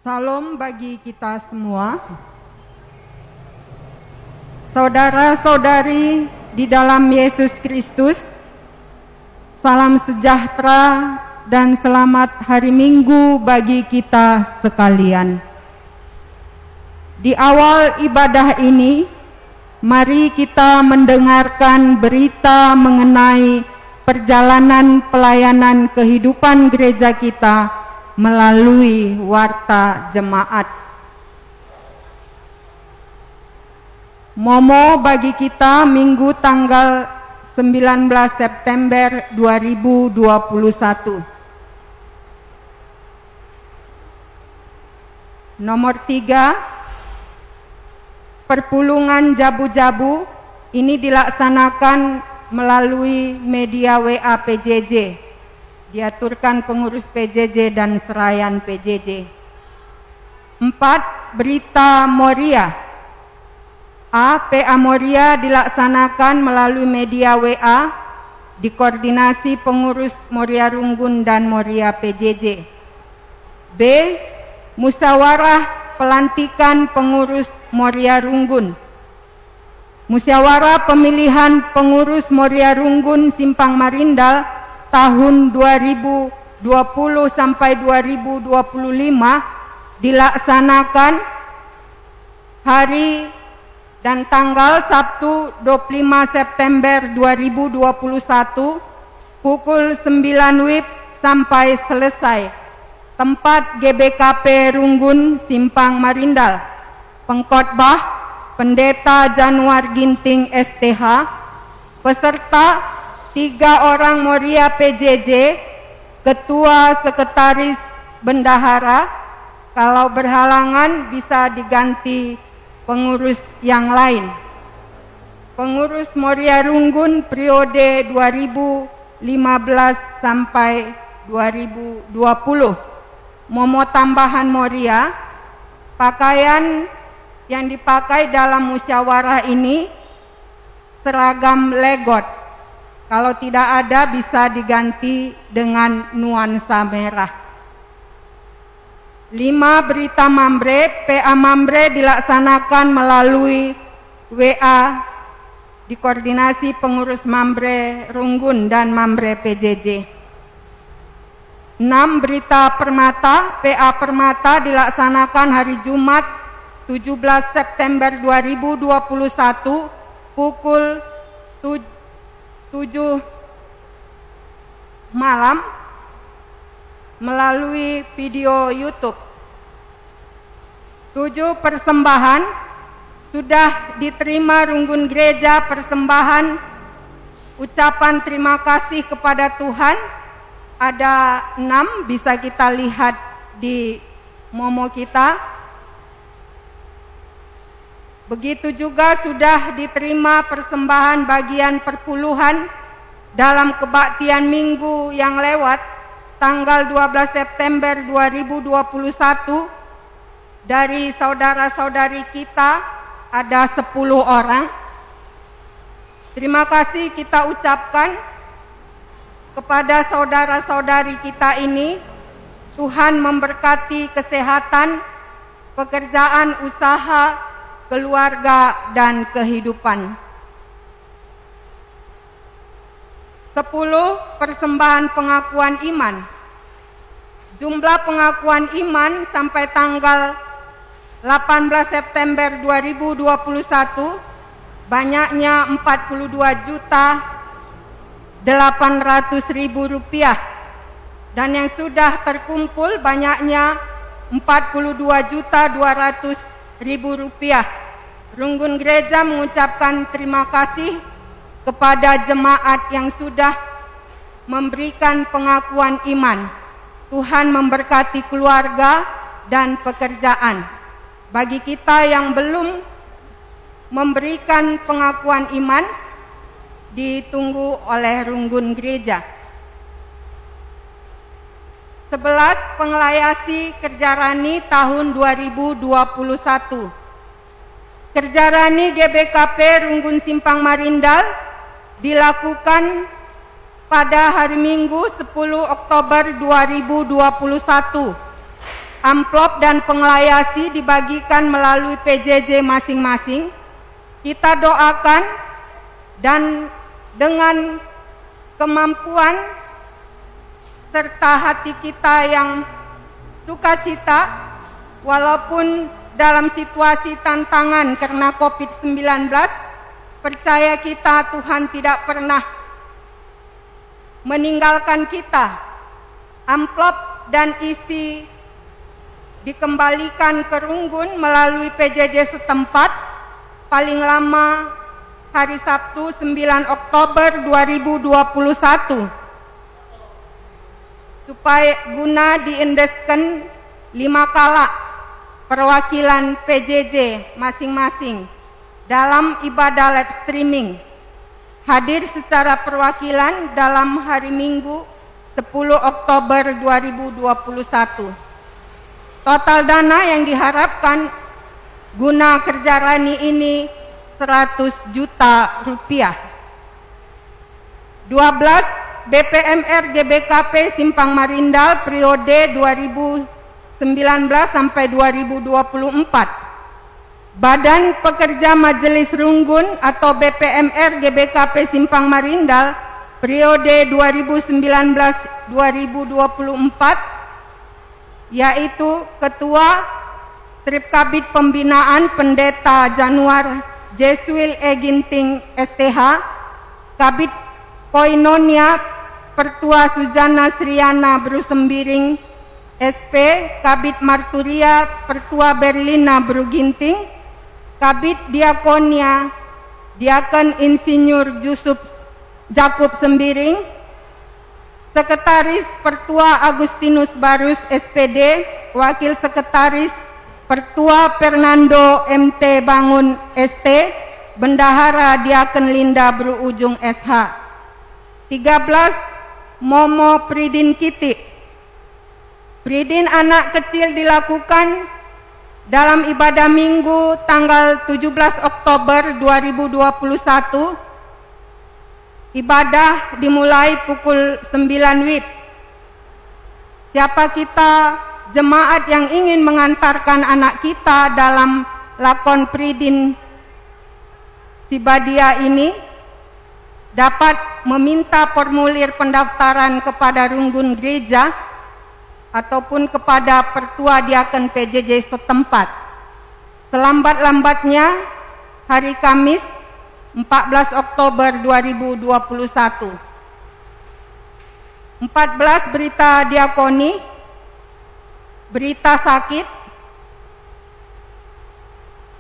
Salam bagi kita semua. Saudara-saudari di dalam Yesus Kristus, salam sejahtera dan selamat hari Minggu bagi kita sekalian. Di awal ibadah ini, mari kita mendengarkan berita mengenai perjalanan pelayanan kehidupan gereja kita melalui warta jemaat. Momo bagi kita Minggu tanggal 19 September 2021. Nomor 3, perpulungan jabu-jabu ini dilaksanakan melalui media WA PJJ. Diaturkan pengurus PJJ dan serayan PJJ. 4. Berita Moria. PA Moria dilaksanakan melalui media WA, dikoordinasi pengurus Moria Runggun dan Moria PJJ. B. Musyawarah pelantikan pengurus Moria Runggun. Musyawarah pemilihan pengurus Moria Runggun Simpang Marindal tahun 2020 sampai 2025 dilaksanakan hari dan tanggal Sabtu 25 September 2021 pukul 9 WIB sampai selesai. Tempat GBKP Runggun Simpang Marindal. Pengkhotbah Pendeta Januar Ginting STH. Peserta 3 orang Moria PJJ, ketua, sekretaris, bendahara. Kalau berhalangan bisa diganti pengurus yang lain. Pengurus Moria Runggun periode 2015 sampai 2020. Momo tambahan Moria, pakaian yang dipakai dalam musyawarah ini seragam legot. Kalau tidak ada bisa diganti dengan nuansa merah. 5. Berita Mambre. PA Mambre dilaksanakan melalui WA, dikoordinasi pengurus Mambre Runggun dan Mambre PJJ. 6. Berita Permata. PA Permata dilaksanakan hari Jumat 17 September 2021 pukul 7 malam melalui video YouTube. 7. Persembahan. Sudah diterima Runggun Gereja persembahan ucapan terima kasih kepada Tuhan. Ada 6, bisa kita lihat di momo kita. Begitu juga sudah diterima persembahan bagian perpuluhan dalam kebaktian minggu yang lewat tanggal 12 September 2021 dari saudara-saudari kita ada 10 orang. Terima kasih kita ucapkan kepada saudara-saudari kita ini. Tuhan memberkati kesehatan, pekerjaan, usaha, keluarga, dan kehidupan. 10. Persembahan pengakuan iman. Jumlah pengakuan iman sampai tanggal 18 September 2021 banyaknya 42.800.000 rupiah, dan yang sudah terkumpul banyaknya 42.200.000 rupiah. Runggun Gereja mengucapkan terima kasih kepada jemaat yang sudah memberikan pengakuan iman. Tuhan memberkati keluarga dan pekerjaan. Bagi kita yang belum memberikan pengakuan iman, ditunggu oleh Runggun Gereja. 11. Penglayasi Kerjarani tahun 2021. Kerjarani GBKP Runggun Simpang Marindal dilakukan pada hari Minggu 10 Oktober 2021 amplop dan penglayasi dibagikan melalui PJJ masing-masing. Kita doakan dan dengan kemampuan serta hati kita yang sukacita, walaupun dalam situasi tantangan karena COVID-19, percaya kita Tuhan tidak pernah meninggalkan kita. Amplop dan isi dikembalikan ke Runggun melalui PJJ setempat paling lama hari Sabtu 9 Oktober 2021 supaya guna diendeskan 5 kala perwakilan PJJ masing-masing dalam ibadah live streaming hadir secara perwakilan dalam hari Minggu 10 Oktober 2021. Total dana yang diharapkan guna kerja Rani ini 100 juta rupiah. 12 BPMR GBKP Simpang Marindal periode 2019 sampai 2024. Badan Pekerja Majelis Runggun atau BPMR GBKP Simpang Marindal periode 2019-2024, yaitu Ketua Tripkabid Pembinaan Pendeta Januar Jeswil Ginting STH, Kabid Koinonia Pertua Suzana Sriana Brusembiring SP, Kabid Marturia Pertua Berlina Bruginting, Kabid Diakonia Diakon Insinyur Jakub Sembiring, Sekretaris Pertua Agustinus Barus SPD, Wakil Sekretaris Pertua Fernando MT Bangun ST, Bendahara Diakon Linda Bruujung SH. 13 Momo Pridin Kiti. Pridin anak kecil dilakukan dalam ibadah Minggu tanggal 17 Oktober 2021. Ibadah dimulai pukul 9 WIB. Siapa kita jemaat yang ingin mengantarkan anak kita dalam lakon Pridin Sibadia ini dapat meminta formulir pendaftaran kepada Runggun Gereja ataupun kepada Pertua Diakon PJJ setempat. Selambat-lambatnya hari Kamis 14 Oktober 2021. 14 berita diakoni, berita sakit,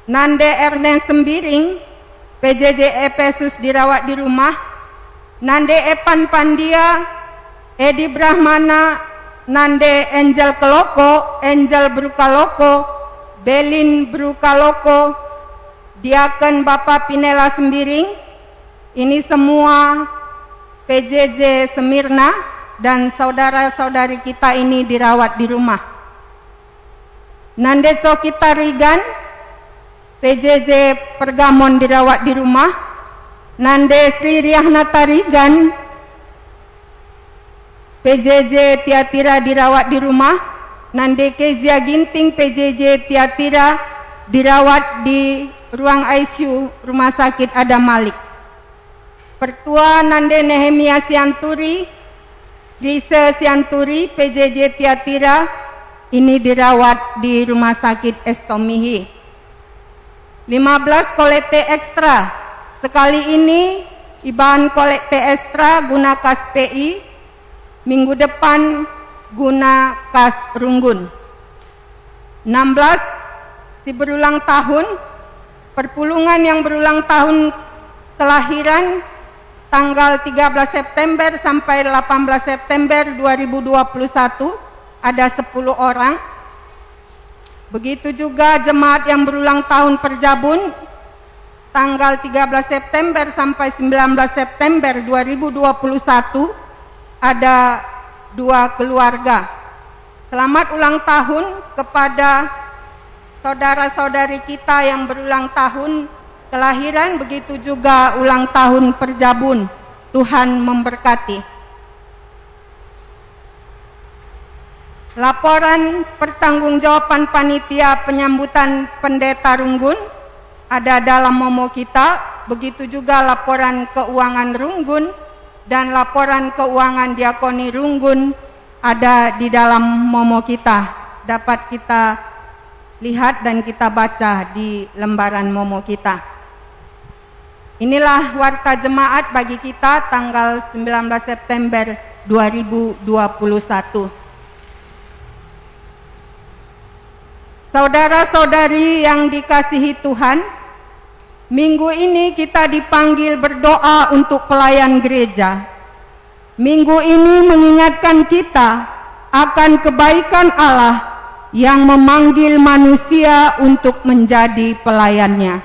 Nande Ernest Sembiring, PJJ Efesus dirawat di rumah, Nande Epan Pandia, Edi Brahmana, Nande Angel Keloko, Angel Brukaloko, Belin Brukaloko, Diakon Bapak Pinela Sembiring. Ini semua PJJ Semirna dan saudara-saudari kita ini dirawat di rumah. Nande Cokita Rigan, PJJ Pergamon dirawat di rumah. Nande Sri Riahnata Rigan, PJJ Tiatira dirawat di rumah. Nande Kezia Ginting, PJJ Tiatira dirawat di ruang ICU Rumah Sakit Adam Malik. Pertua Nande Nehemia Sianturi, Rise Sianturi, PJJ Tiatira, ini dirawat di Rumah Sakit Estomihi. 15 kolekte ekstra. Sekali ini Iban kolekte ekstra guna kas PI, minggu depan guna kas Runggun. 16 si berulang tahun, perpulungan yang berulang tahun kelahiran tanggal 13 September sampai 18 September 2021 ada 10 orang. Begitu juga jemaat yang berulang tahun Perjabun tanggal 13 September sampai 19 September 2021 ada 2 keluarga. Selamat ulang tahun kepada saudara-saudari kita yang berulang tahun kelahiran, begitu juga ulang tahun Perjabun. Tuhan memberkati. Laporan pertanggungjawaban panitia penyambutan Pendeta Runggun ada dalam momo kita, begitu juga laporan keuangan Runggun dan laporan keuangan Diakoni Runggun ada di dalam momo kita. Dapat kita lihat dan kita baca di lembaran momo kita. Inilah warta jemaat bagi kita tanggal 19 September 2021. Saudara-saudari yang dikasihi Tuhan, minggu ini kita dipanggil berdoa untuk pelayan gereja. Minggu ini mengingatkan kita akan kebaikan Allah yang memanggil manusia untuk menjadi pelayannya.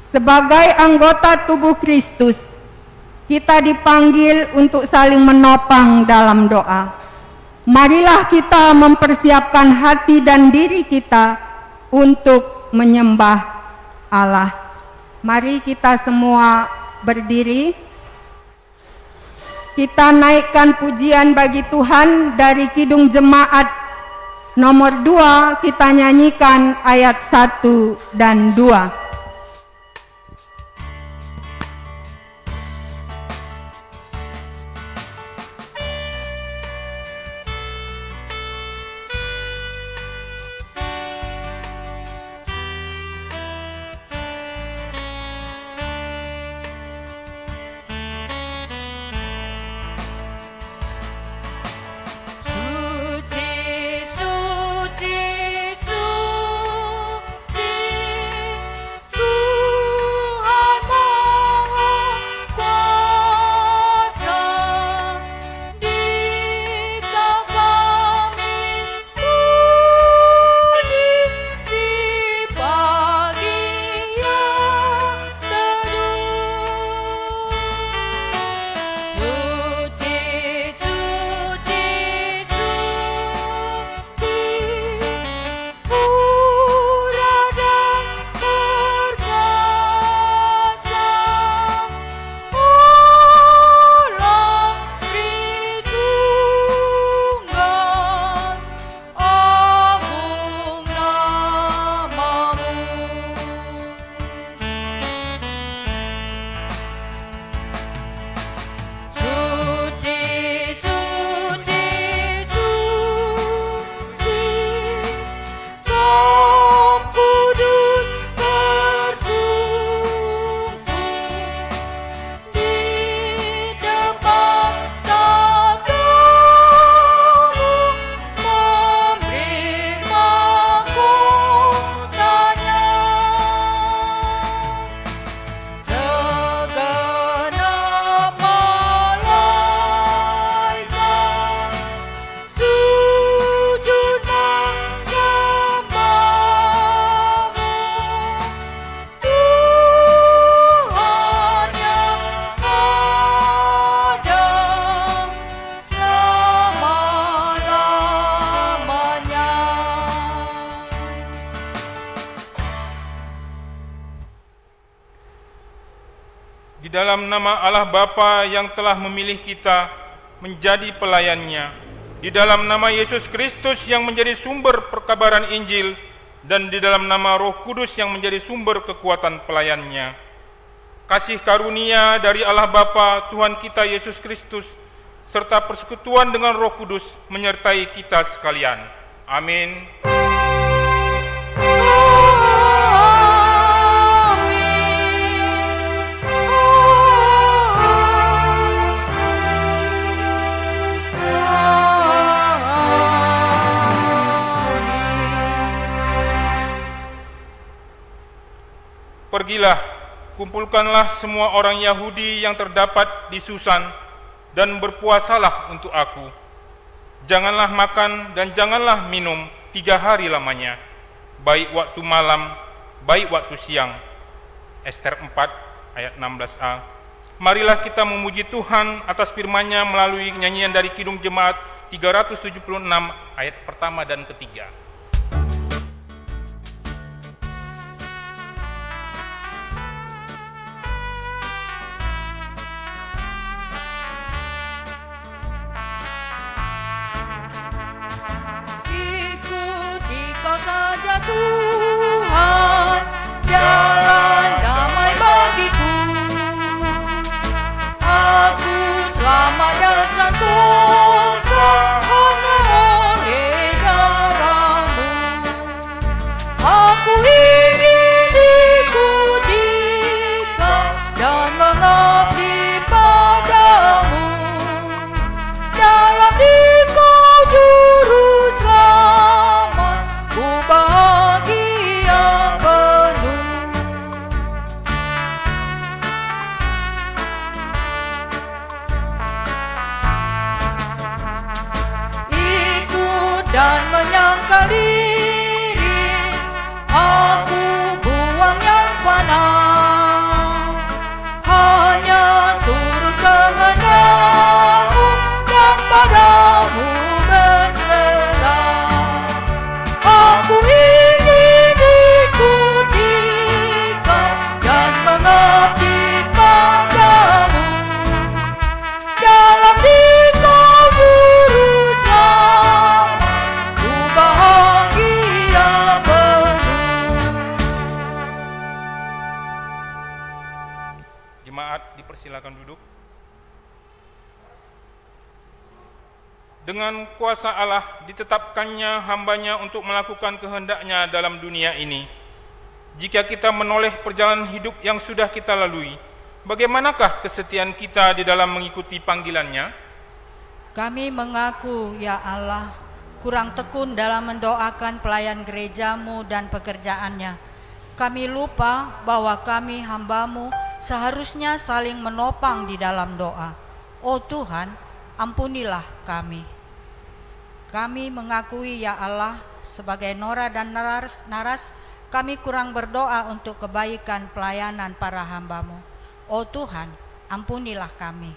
Sebagai anggota tubuh Kristus, kita dipanggil untuk saling menopang dalam doa. Marilah kita mempersiapkan hati dan diri kita untuk menyembah Allah. Mari kita semua berdiri. Kita naikkan pujian bagi Tuhan dari Kidung Jemaat nomor 2, kita nyanyikan ayat 1 dan 2. Di dalam nama Allah Bapa yang telah memilih kita menjadi pelayannya, di dalam nama Yesus Kristus yang menjadi sumber perkabaran Injil, dan di dalam nama Roh Kudus yang menjadi sumber kekuatan pelayannya. Kasih karunia dari Allah Bapa, Tuhan kita Yesus Kristus, serta persekutuan dengan Roh Kudus menyertai kita sekalian. Amin. Pergilah, kumpulkanlah semua orang Yahudi yang terdapat di Susan, dan berpuasalah untuk aku. Janganlah makan dan janganlah minum 3 hari lamanya, baik waktu malam, baik waktu siang. Ester 4 ayat 16a. Marilah kita memuji Tuhan atas firman-Nya melalui nyanyian dari Kidung Jemaat 376 ayat pertama dan ketiga. Tuhan, jalan damai bagiku. Aku selamat dan sentosa hanya oleh darah-Mu. Aku ingin ikuti Kau dan mengabdi padamu. Dalam Dikau juru selamat, ku bahagia penuh. Ikut dan menyangkal diri, aku buang yang fana, hanya turut kehendak-Mu dan padamu berserah. Aku ingin ikuti Kau dan mengabdi padamu. Dalam Dikau juru selamat, ku bahagia penuh. Jemaat dipersilakan duduk. Dengan kuasa Allah ditetapkannya hambanya untuk melakukan kehendak-Nya dalam dunia ini. Jika kita menoleh perjalanan hidup yang sudah kita lalui, bagaimanakah kesetiaan kita di dalam mengikuti panggilan-Nya? Kami mengaku, ya Allah, kurang tekun dalam mendoakan pelayan gereja-Mu dan pekerjaannya. Kami lupa bahwa kami hamba-Mu seharusnya saling menopang di dalam doa. Oh Tuhan, ampunilah kami. Kami mengakui, ya Allah, sebagai Nora dan Naras, kami kurang berdoa untuk kebaikan pelayanan para hamba-Mu. Oh Tuhan, ampunilah kami.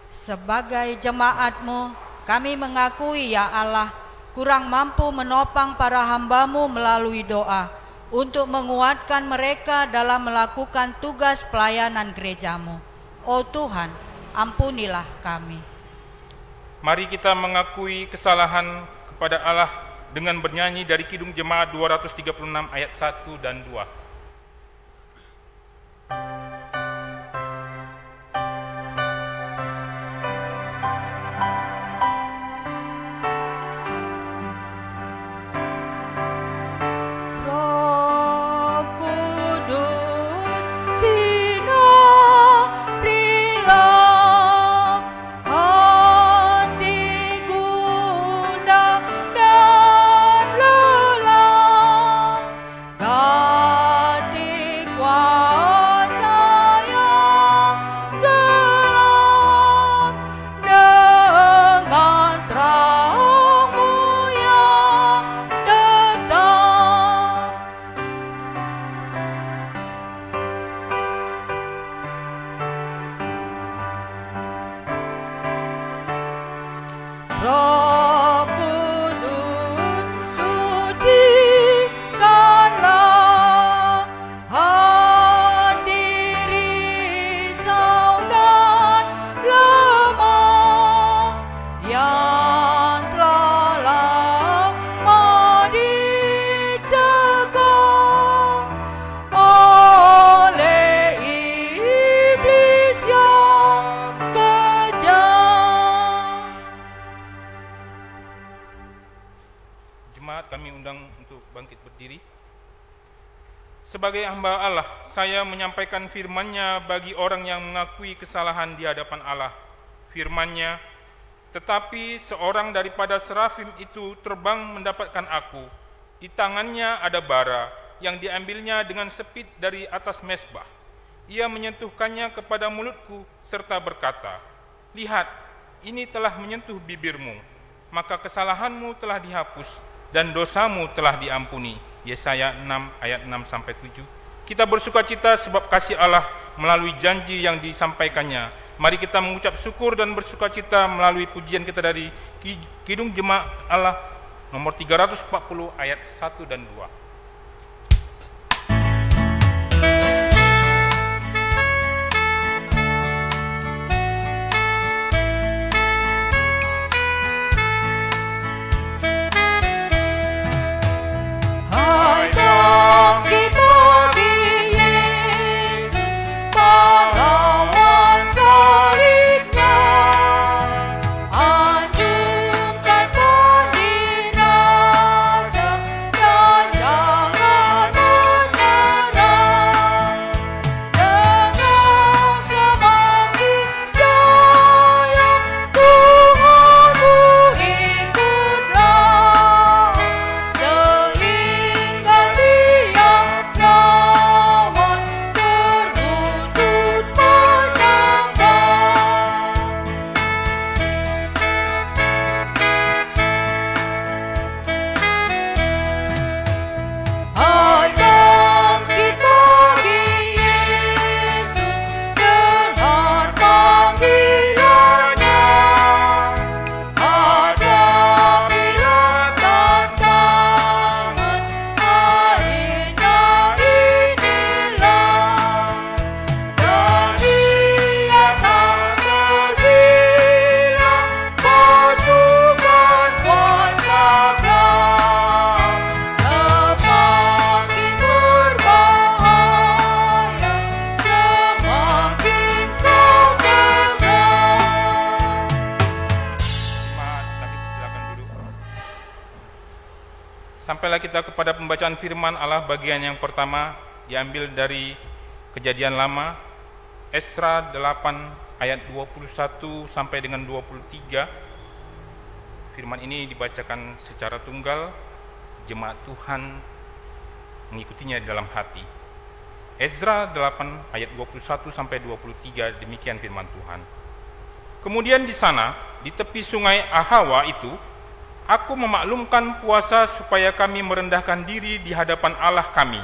Sebagai jemaat-Mu, kami mengakui, ya Allah, kurang mampu menopang para hamba-Mu melalui doa untuk menguatkan mereka dalam melakukan tugas pelayanan gereja-Mu. Oh Tuhan, ampunilah kami. Mari kita mengakui kesalahan kepada Allah dengan bernyanyi dari Kidung Jemaat 236 ayat 1 dan 2. Roh Kudus, sucikanlah hati risau dan lemah yang telah lama dicegah oleh iblis yang kejam. Jemaat kami undang untuk bangkit berdiri. Sebagai hamba Allah, saya menyampaikan firman-Nya bagi orang yang mengakui kesalahan di hadapan Allah. Firman-Nya, tetapi seorang daripada serafim itu terbang mendapatkan aku. Di tangannya ada bara yang diambilnya dengan sepit dari atas mezbah. Ia menyentuhkannya kepada mulutku serta berkata, lihat, ini telah menyentuh bibirmu, maka kesalahanmu telah dihapus dan dosamu telah diampuni. Yesaya 6 ayat 6-7. Kita bersukacita sebab kasih Allah melalui janji yang disampaikannya. Mari kita mengucap syukur dan bersukacita melalui pujian kita dari Kidung Jemaat Allah nomor 340 ayat 1 dan 2. Marilah kita kepada pembacaan firman Allah bagian yang pertama, diambil dari Kejadian Lama, Esra 8 ayat 21 sampai dengan 23. Firman ini dibacakan secara tunggal, jemaat Tuhan mengikutinya di dalam hati. Ezra 8 ayat 21 sampai 23, demikian firman Tuhan. Kemudian di sana, di tepi sungai Ahawa itu, aku memaklumkan puasa supaya kami merendahkan diri di hadapan Allah kami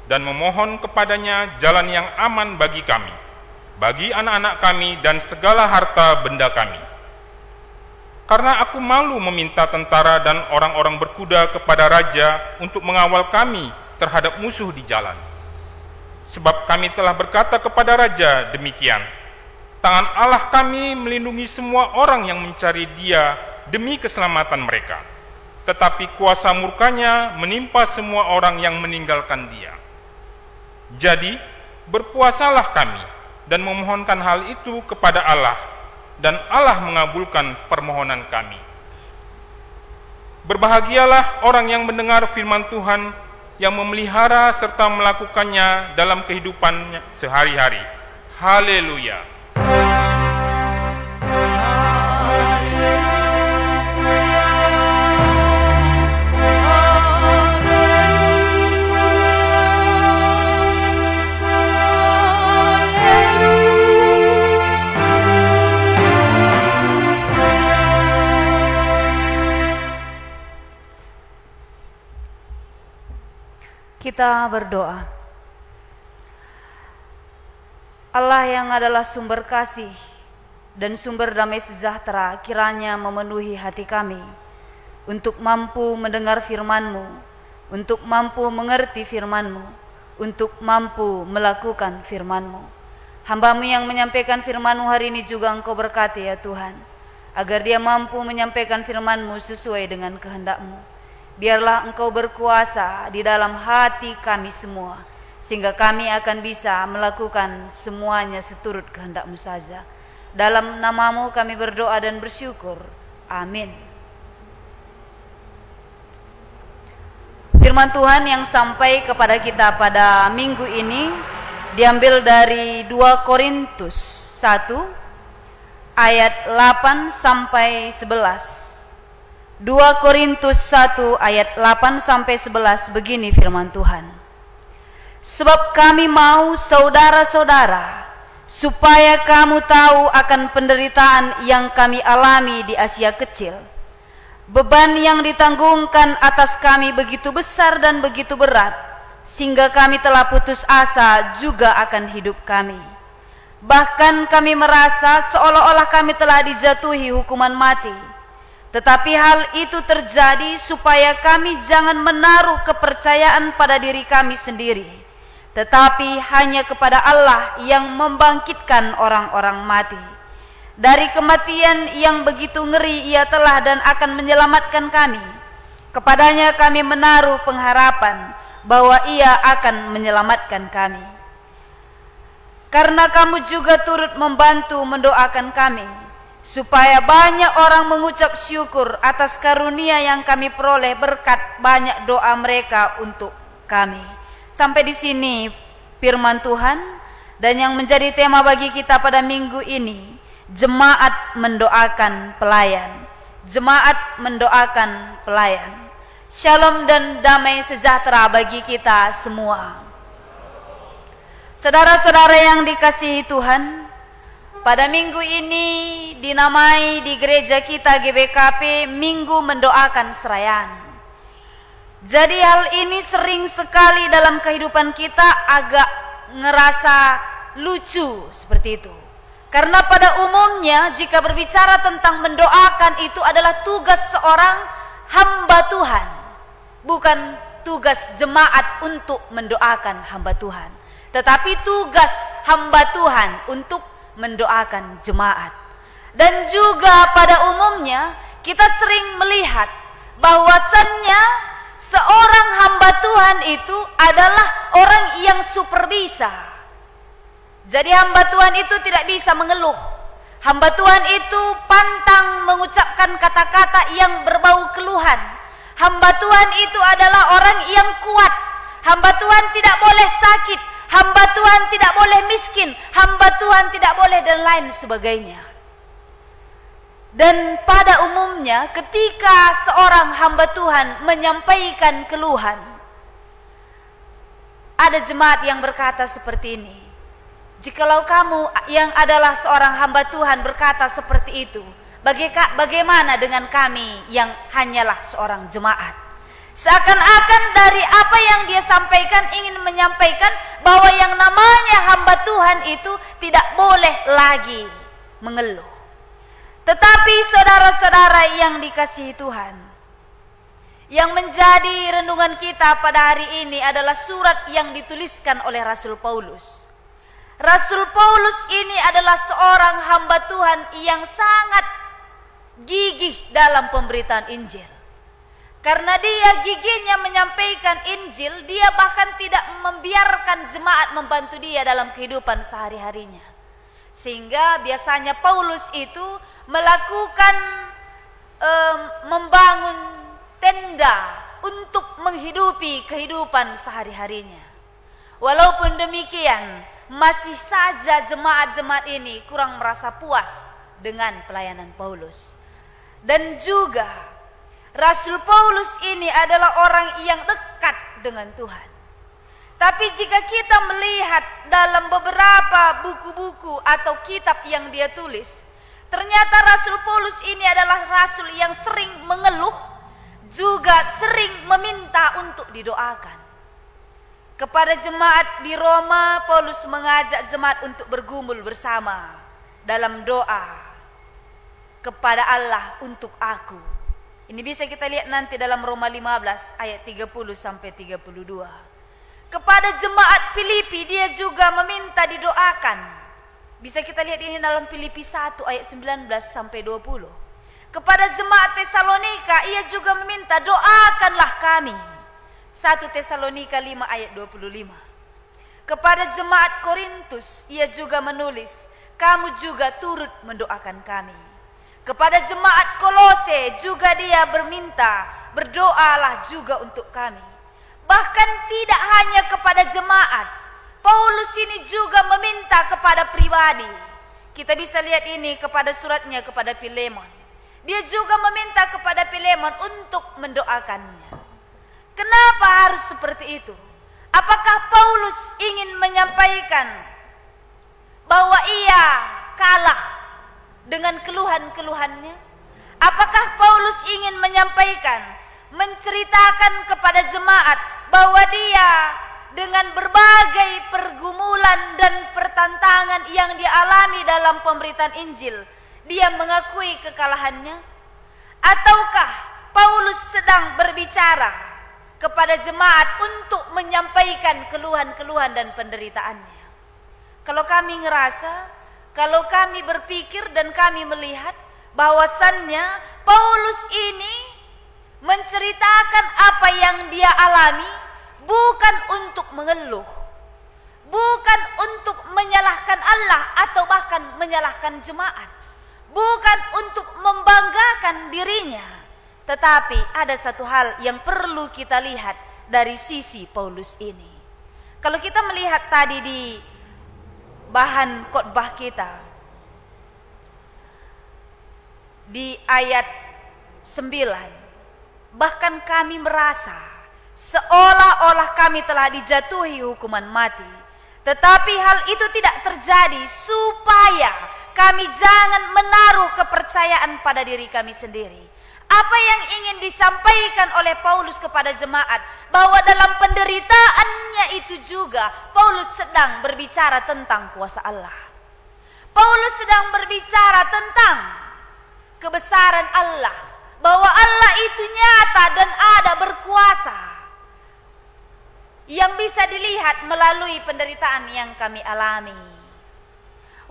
dan memohon kepadanya jalan yang aman bagi kami, bagi anak-anak kami dan segala harta benda kami. Karena aku malu meminta tentara dan orang-orang berkuda kepada raja untuk mengawal kami terhadap musuh di jalan. Sebab kami telah berkata kepada raja demikian, tangan Allah kami melindungi semua orang yang mencari Dia demi keselamatan mereka, tetapi kuasa murkanya menimpa semua orang yang meninggalkan Dia. Jadi berpuasalah kami dan memohonkan hal itu kepada Allah, dan Allah mengabulkan permohonan kami. Berbahagialah orang yang mendengar firman Tuhan, yang memelihara serta melakukannya dalam kehidupannya sehari-hari. Haleluya. Kita berdoa. Allah yang adalah sumber kasih dan sumber damai sejahtera, kiranya memenuhi hati kami untuk mampu mendengar firman-Mu, untuk mampu mengerti firman-Mu, untuk mampu melakukan firman-Mu. Hamba-Mu yang menyampaikan firman-Mu hari ini juga Engkau berkati ya Tuhan, agar dia mampu menyampaikan firman-Mu sesuai dengan kehendak-Mu. Biarlah Engkau berkuasa di dalam hati kami semua, sehingga kami akan bisa melakukan semuanya seturut kehendak-Mu saja. Dalam nama-Mu kami berdoa dan bersyukur. Amin. Firman Tuhan yang sampai kepada kita pada minggu ini diambil dari 2 Korintus 1 ayat 8 sampai 11. 2 Korintus 1 ayat 8 sampai 11, begini firman Tuhan. Sebab kami mau saudara-saudara, supaya kamu tahu akan penderitaan yang kami alami di Asia Kecil. Beban yang ditanggungkan atas kami begitu besar dan begitu berat, sehingga kami telah putus asa juga akan hidup kami. Bahkan kami merasa seolah-olah kami telah dijatuhi hukuman mati. Tetapi hal itu terjadi supaya kami jangan menaruh kepercayaan pada diri kami sendiri, tetapi hanya kepada Allah yang membangkitkan orang-orang mati. Dari kematian yang begitu ngeri Ia telah dan akan menyelamatkan kami. Kepadanya kami menaruh pengharapan bahwa Ia akan menyelamatkan kami. Karena kamu juga turut membantu mendoakan kami, supaya banyak orang mengucap syukur atas karunia yang kami peroleh berkat banyak doa mereka untuk kami. Sampai di sini firman Tuhan, dan yang menjadi tema bagi kita pada minggu ini, jemaat mendoakan pelayan. Jemaat mendoakan pelayan. Shalom dan damai sejahtera bagi kita semua. Saudara-saudara yang dikasihi Tuhan, pada minggu ini dinamai di gereja kita GBKP Minggu Mendoakan Serayaan. Jadi hal ini sering sekali dalam kehidupan kita agak ngerasa lucu seperti itu. Karena pada umumnya jika berbicara tentang mendoakan itu adalah tugas seorang hamba Tuhan, bukan tugas jemaat untuk mendoakan hamba Tuhan, tetapi tugas hamba Tuhan untuk mendoakan jemaat. Dan juga pada umumnya kita sering melihat bahwasannya seorang hamba Tuhan itu adalah orang yang super bisa. Jadi hamba Tuhan itu tidak bisa mengeluh. Hamba Tuhan itu pantang mengucapkan kata-kata yang berbau keluhan. Hamba Tuhan itu adalah orang yang kuat. Hamba Tuhan tidak boleh sakit. Hamba Tuhan tidak boleh miskin. Hamba Tuhan tidak boleh dan lain sebagainya. Dan pada umumnya ketika seorang hamba Tuhan menyampaikan keluhan, ada jemaat yang berkata seperti ini. Jikalau kamu yang adalah seorang hamba Tuhan berkata seperti itu, bagaimana dengan kami yang hanyalah seorang jemaat? Seakan-akan dari apa yang dia sampaikan ingin menyampaikan bahwa yang namanya hamba Tuhan itu tidak boleh lagi mengeluh. Tetapi saudara-saudara yang dikasihi Tuhan, yang menjadi renungan kita pada hari ini adalah surat yang dituliskan oleh Rasul Paulus. Rasul Paulus ini adalah seorang hamba Tuhan yang sangat gigih dalam pemberitaan Injil. Karena dia gigihnya menyampaikan Injil, dia bahkan tidak membiarkan jemaat membantu dia dalam kehidupan sehari-harinya. Sehingga biasanya Paulus itu melakukan membangun tenda untuk menghidupi kehidupan sehari-harinya. Walaupun demikian, masih saja jemaat-jemaat ini kurang merasa puas dengan pelayanan Paulus. Dan juga Rasul Paulus ini adalah orang yang dekat dengan Tuhan. Tapi jika kita melihat dalam beberapa buku-buku atau kitab yang dia tulis, ternyata Rasul Paulus ini adalah rasul yang sering mengeluh, juga sering meminta untuk didoakan. Kepada jemaat di Roma, Paulus mengajak jemaat untuk bergumul bersama dalam doa kepada Allah untuk aku. Ini bisa kita lihat nanti dalam Roma 15 ayat 30 sampai 32. Kepada jemaat Filipi dia juga meminta didoakan. Bisa kita lihat ini dalam Filipi 1 ayat 19 sampai 20. Kepada jemaat Tesalonika ia juga meminta doakanlah kami. 1 Tesalonika 5 ayat 25. Kepada jemaat Korintus ia juga menulis, kamu juga turut mendoakan kami. Kepada jemaat Kolose juga dia berminta, berdoalah juga untuk kami. Bahkan tidak hanya kepada jemaat, Paulus ini juga meminta kepada pribadi. Kita bisa lihat ini kepada suratnya kepada Filemon. Dia juga meminta kepada Filemon untuk mendoakannya. Kenapa harus seperti itu? Apakah Paulus ingin menyampaikan bahwa ia kalah dengan keluhan-keluhannya? Apakah Paulus ingin menyampaikan, menceritakan kepada jemaat bahwa dia dengan berbagai pergumulan dan pertantangan yang dialami dalam pemberitaan Injil, dia mengakui kekalahannya? Ataukah Paulus sedang berbicara kepada jemaat untuk menyampaikan keluhan-keluhan dan penderitaannya? Kalau kami ngerasa, kalau kami berpikir dan kami melihat bahwasannya Paulus ini menceritakan apa yang dia alami bukan untuk mengeluh, bukan untuk menyalahkan Allah atau bahkan menyalahkan jemaat, bukan untuk membanggakan dirinya, tetapi ada satu hal yang perlu kita lihat dari sisi Paulus ini. Kalau kita melihat tadi di bahan khotbah kita di ayat 9, bahkan kami merasa seolah-olah kami telah dijatuhi hukuman mati, tetapi hal itu tidak terjadi supaya kami jangan menaruh kepercayaan pada diri kami sendiri. Apa yang ingin disampaikan oleh Paulus kepada jemaat, bahwa dalam penderitaannya itu juga Paulus sedang berbicara tentang kuasa Allah. Paulus sedang berbicara tentang kebesaran Allah, bahwa Allah itu nyata dan ada, berkuasa, yang bisa dilihat melalui penderitaan yang kami alami.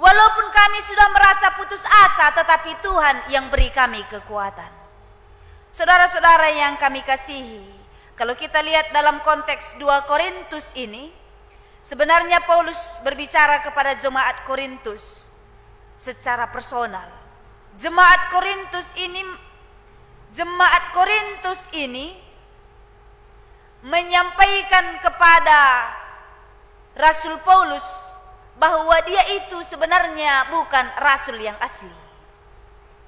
Walaupun kami sudah merasa putus asa, tetapi Tuhan yang beri kami kekuatan. Saudara-saudara yang kami kasihi, kalau kita lihat dalam konteks 2 Korintus ini, sebenarnya Paulus berbicara kepada jemaat Korintus secara personal. Jemaat Korintus ini jemaat Korintus ini menyampaikan kepada Rasul Paulus bahwa dia itu sebenarnya bukan rasul yang asli,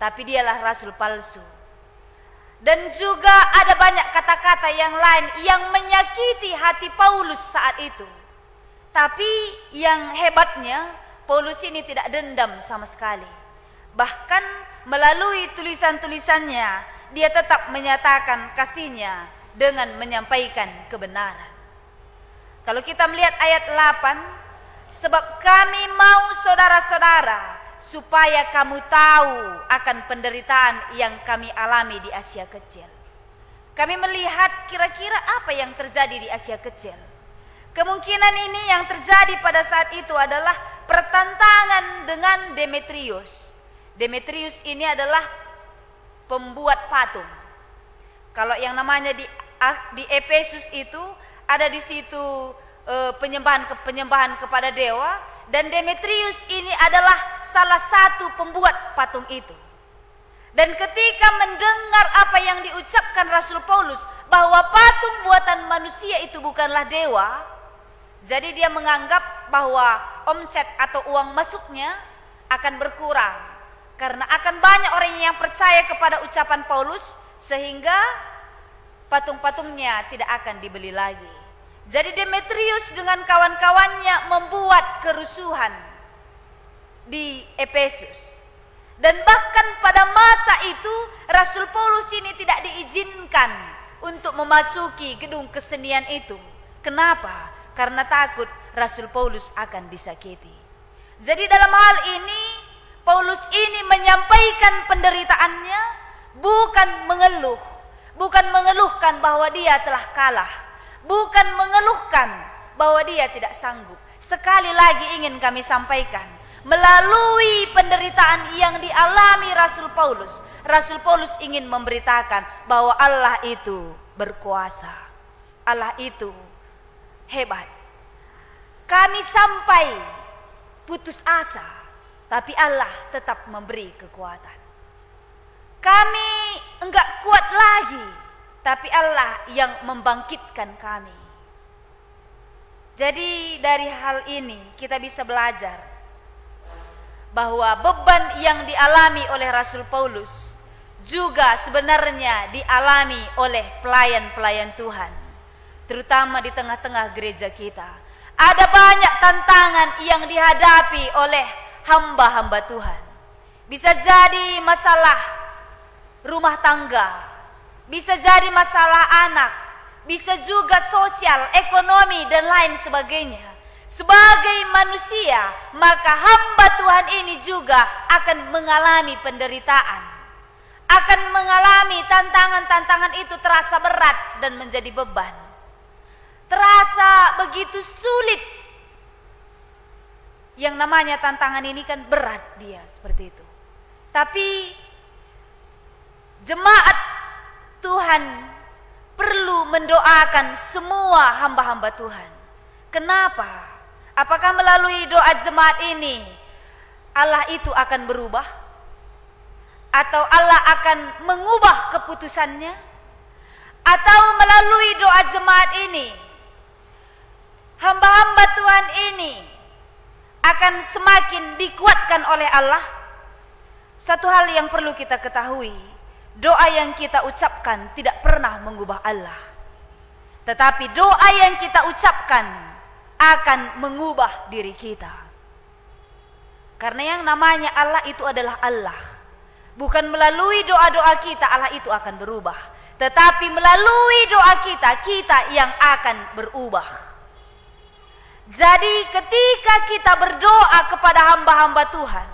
tapi dialah rasul palsu. Dan juga ada banyak kata-kata yang lain yang menyakiti hati Paulus saat itu. Tapi yang hebatnya, Paulus ini tidak dendam sama sekali. Bahkan melalui tulisan-tulisannya, dia tetap menyatakan kasihnya dengan menyampaikan kebenaran. Kalau kita melihat ayat 8, sebab kami mau saudara-saudara supaya kamu tahu akan penderitaan yang kami alami di Asia Kecil. Kami melihat kira-kira apa yang terjadi di Asia Kecil. Kemungkinan ini yang terjadi pada saat itu adalah pertentangan dengan Demetrius. Demetrius ini adalah pembuat patung. Kalau yang namanya di Efesus itu ada di situ penyembahan kepada dewa, dan Demetrius ini adalah salah satu pembuat patung itu. Dan ketika mendengar apa yang diucapkan Rasul Paulus bahwa patung buatan manusia itu bukanlah dewa, jadi dia menganggap bahwa omset atau uang masuknya akan berkurang karena akan banyak orang yang percaya kepada ucapan Paulus, sehingga patung-patungnya tidak akan dibeli lagi. Jadi Demetrius dengan kawan-kawannya membuat kerusuhan di Efesus. Dan bahkan pada masa itu Rasul Paulus ini tidak diizinkan untuk memasuki gedung kesenian itu. Kenapa? Karena takut Rasul Paulus akan disakiti. Jadi dalam hal ini Paulus ini menyampaikan penderitaannya, bukan mengeluh, bukan mengeluhkan bahwa dia telah kalah, bukan mengeluhkan bahwa dia tidak sanggup. Sekali lagi ingin kami sampaikan, melalui penderitaan yang dialami Rasul Paulus ingin memberitakan bahwa Allah itu berkuasa, Allah itu hebat. Kami sampai putus asa, tapi Allah tetap memberi kekuatan. Kami enggak kuat lagi, tapi Allah yang membangkitkan kami. Jadi dari hal ini kita bisa belajar bahwa beban yang dialami oleh Rasul Paulus juga sebenarnya dialami oleh pelayan-pelayan Tuhan, terutama di tengah-tengah gereja kita. Ada banyak tantangan yang dihadapi oleh hamba-hamba Tuhan. Bisa jadi masalah rumah tangga, bisa jadi masalah anak, bisa juga sosial, ekonomi, dan lain sebagainya. Sebagai manusia, maka hamba Tuhan ini juga akan mengalami penderitaan, akan mengalami tantangan-tantangan itu terasa berat dan menjadi beban. Terasa begitu sulit. Yang namanya tantangan ini kan berat dia seperti itu. Tapi jemaat Tuhan perlu mendoakan semua hamba-hamba Tuhan. Kenapa? Apakah melalui doa jemaat ini Allah itu akan berubah? Atau Allah akan mengubah keputusannya? Atau melalui doa jemaat ini hamba-hamba Tuhan ini akan semakin dikuatkan oleh Allah? Satu hal yang perlu kita ketahui, doa yang kita ucapkan tidak pernah mengubah Allah. Tetapi doa yang kita ucapkan akan mengubah diri kita. Karena yang namanya Allah itu adalah Allah. Bukan melalui doa-doa kita Allah itu akan berubah, tetapi melalui doa kita, kita yang akan berubah. Jadi ketika kita berdoa kepada hamba-hamba Tuhan,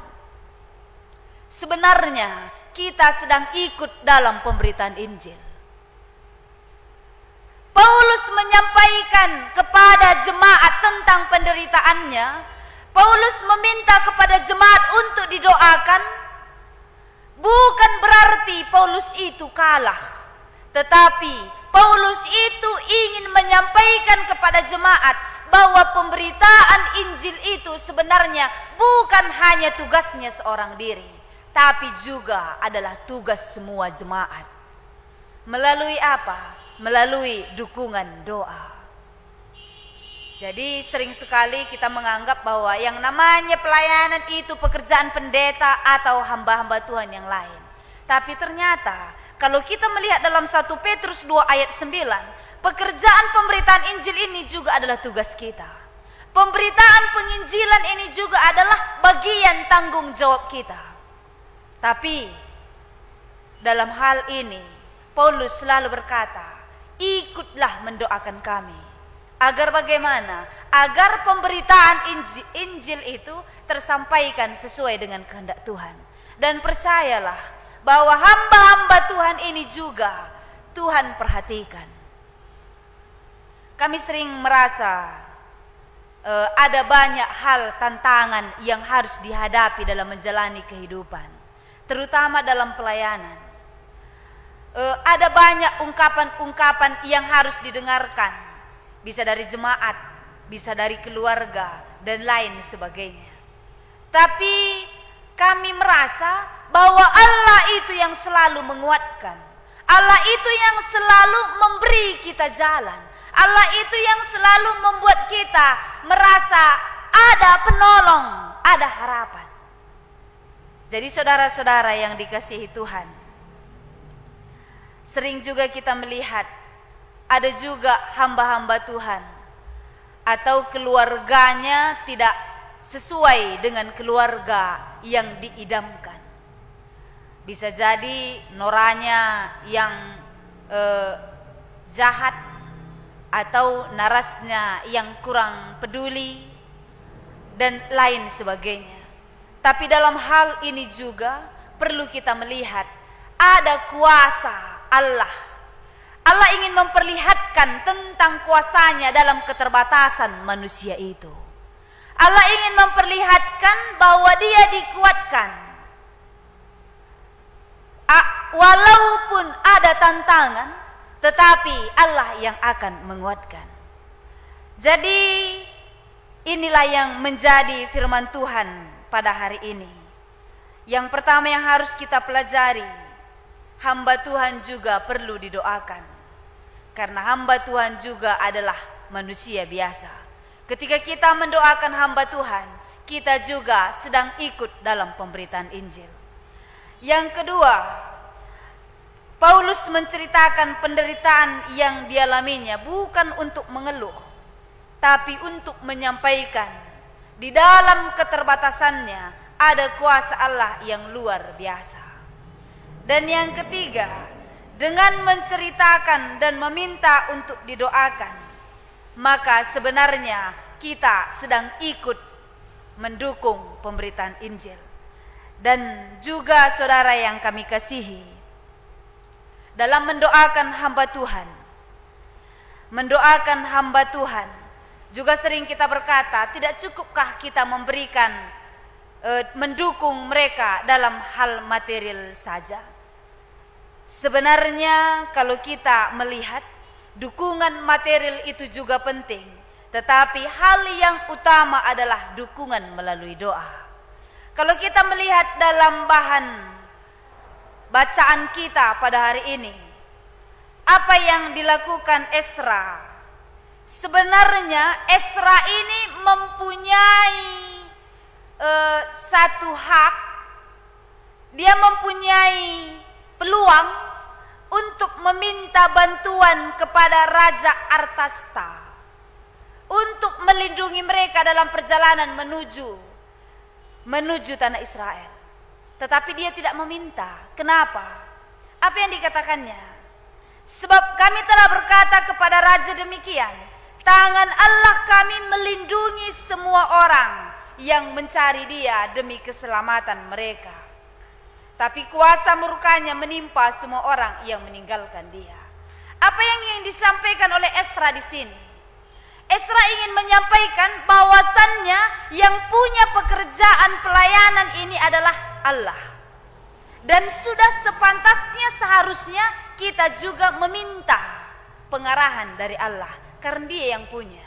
sebenarnya kita sedang ikut dalam pemberitaan Injil. Paulus menyampaikan kepada jemaat tentang penderitaannya. Paulus meminta kepada jemaat untuk didoakan. Bukan berarti Paulus itu kalah, tetapi Paulus itu ingin menyampaikan kepada jemaat bahwa pemberitaan Injil itu sebenarnya bukan hanya tugasnya seorang diri, tapi juga adalah tugas semua jemaat. Melalui apa? Melalui dukungan doa. Jadi sering sekali kita menganggap bahwa yang namanya pelayanan itu pekerjaan pendeta atau hamba-hamba Tuhan yang lain. Tapi ternyata kalau kita melihat dalam 1 Petrus 2 ayat 9, pekerjaan pemberitaan Injil ini juga adalah tugas kita. Pemberitaan penginjilan ini juga adalah bagian tanggung jawab kita. Tapi dalam hal ini Paulus selalu berkata, ikutlah mendoakan kami. Agar bagaimana? Agar pemberitaan Injil itu tersampaikan sesuai dengan kehendak Tuhan. Dan percayalah bahwa hamba-hamba Tuhan ini juga Tuhan perhatikan. Kami sering merasa ada banyak hal tantangan yang harus dihadapi dalam menjalani kehidupan, terutama dalam pelayanan. Ada banyak ungkapan-ungkapan yang harus didengarkan. Bisa dari jemaat, bisa dari keluarga, dan lain sebagainya. Tapi kami merasa bahwa Allah itu yang selalu menguatkan. Allah itu yang selalu memberi kita jalan. Allah itu yang selalu membuat kita merasa ada penolong, ada harapan. Jadi saudara-saudara yang dikasihi Tuhan, sering juga kita melihat ada juga hamba-hamba Tuhan atau keluarganya tidak sesuai dengan keluarga yang diidamkan. Bisa jadi noranya yang jahat atau narasnya yang kurang peduli dan lain sebagainya. Tapi dalam hal ini juga perlu kita melihat ada kuasa Allah. Allah ingin memperlihatkan tentang kuasanya dalam keterbatasan manusia itu. Allah ingin memperlihatkan bahwa dia dikuatkan. Walaupun ada tantangan, tetapi Allah yang akan menguatkan. Jadi inilah yang menjadi firman Tuhan pada hari ini. Yang pertama yang harus kita pelajari, hamba Tuhan juga perlu didoakan. Karena hamba Tuhan juga adalah manusia biasa. Ketika kita mendoakan hamba Tuhan, kita juga sedang ikut dalam pemberitaan Injil. Yang kedua, Paulus menceritakan penderitaan yang dialaminya bukan untuk mengeluh, tapi untuk menyampaikan di dalam keterbatasannya ada kuasa Allah yang luar biasa. Dan yang ketiga, dengan menceritakan dan meminta untuk didoakan, maka sebenarnya kita sedang ikut mendukung pemberitaan Injil. Dan juga saudara yang kami kasihi, dalam mendoakan hamba Tuhan, juga sering kita berkata, tidak cukupkah kita memberikan, mendukung mereka dalam hal material saja? Sebenarnya kalau kita melihat, dukungan material itu juga penting, tetapi hal yang utama adalah dukungan melalui doa. Kalau kita melihat dalam bahan bacaan kita pada hari ini, apa yang dilakukan Ezra? Sebenarnya Ezra ini mempunyai satu hak, dia mempunyai peluang untuk meminta bantuan kepada Raja Artasta untuk melindungi mereka dalam perjalanan menuju tanah Israel. Tetapi dia tidak meminta. Kenapa? Apa yang dikatakannya? Sebab kami telah berkata kepada raja demikian, tangan Allah kami melindungi semua orang yang mencari dia demi keselamatan mereka. Tapi kuasa murkanya menimpa semua orang yang meninggalkan dia. Apa yang ingin disampaikan oleh Ezra di sini? Ezra ingin menyampaikan bahwasannya yang punya pekerjaan pelayanan ini adalah Allah. Dan sudah sepantasnya seharusnya kita juga meminta pengarahan dari Allah, karena dia yang punya.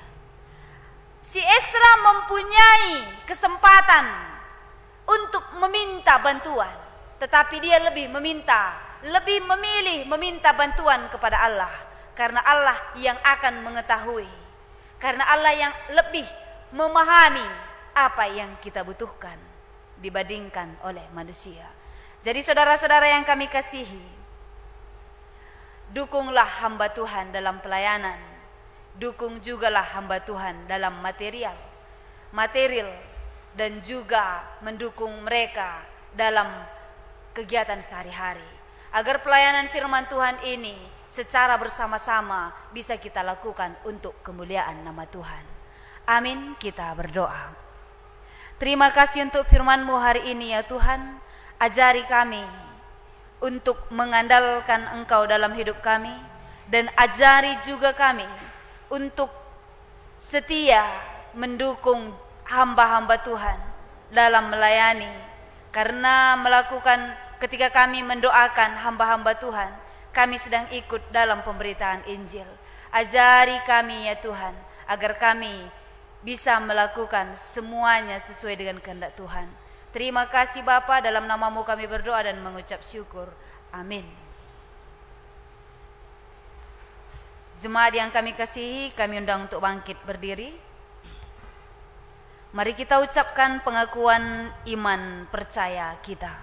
Si Ezra mempunyai kesempatan untuk meminta bantuan, tetapi dia lebih meminta lebih memilih meminta bantuan kepada Allah, karena Allah yang akan mengetahui, karena Allah yang lebih memahami apa yang kita butuhkan dibandingkan oleh manusia. Jadi saudara-saudara yang kami kasihi, dukunglah hamba Tuhan dalam pelayanan, dukung jugalah hamba Tuhan dalam material, dan juga mendukung mereka dalam kegiatan sehari-hari, agar pelayanan firman Tuhan ini secara bersama-sama bisa kita lakukan untuk kemuliaan nama Tuhan. Amin, kita berdoa. Terima kasih untuk firman-Mu hari ini ya Tuhan. Ajari kami untuk mengandalkan Engkau dalam hidup kami, dan ajari juga kami untuk setia mendukung hamba-hamba Tuhan dalam melayani, karena ketika kami mendoakan hamba-hamba Tuhan, kami sedang ikut dalam pemberitaan Injil. Ajari kami ya Tuhan, agar kami bisa melakukan semuanya sesuai dengan kehendak Tuhan. Terima kasih Bapa, dalam nama-Mu kami berdoa dan mengucap syukur. Amin. Jemaat yang kami kasihi, kami undang untuk bangkit berdiri. Mari kita ucapkan pengakuan iman percaya kita.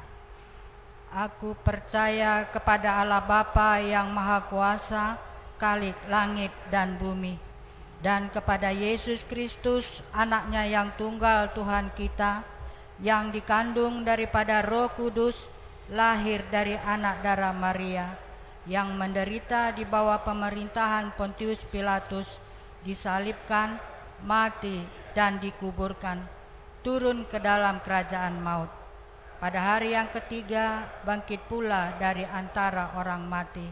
Aku percaya kepada Allah Bapa yang Maha Kuasa, Khalik langit dan bumi, dan kepada Yesus Kristus, Anaknya yang tunggal Tuhan kita, yang dikandung daripada Roh Kudus, lahir dari anak darah Maria, yang menderita di bawah pemerintahan Pontius Pilatus, disalibkan, mati, dan dikuburkan, turun ke dalam kerajaan maut. Pada hari yang ketiga bangkit pula dari antara orang mati,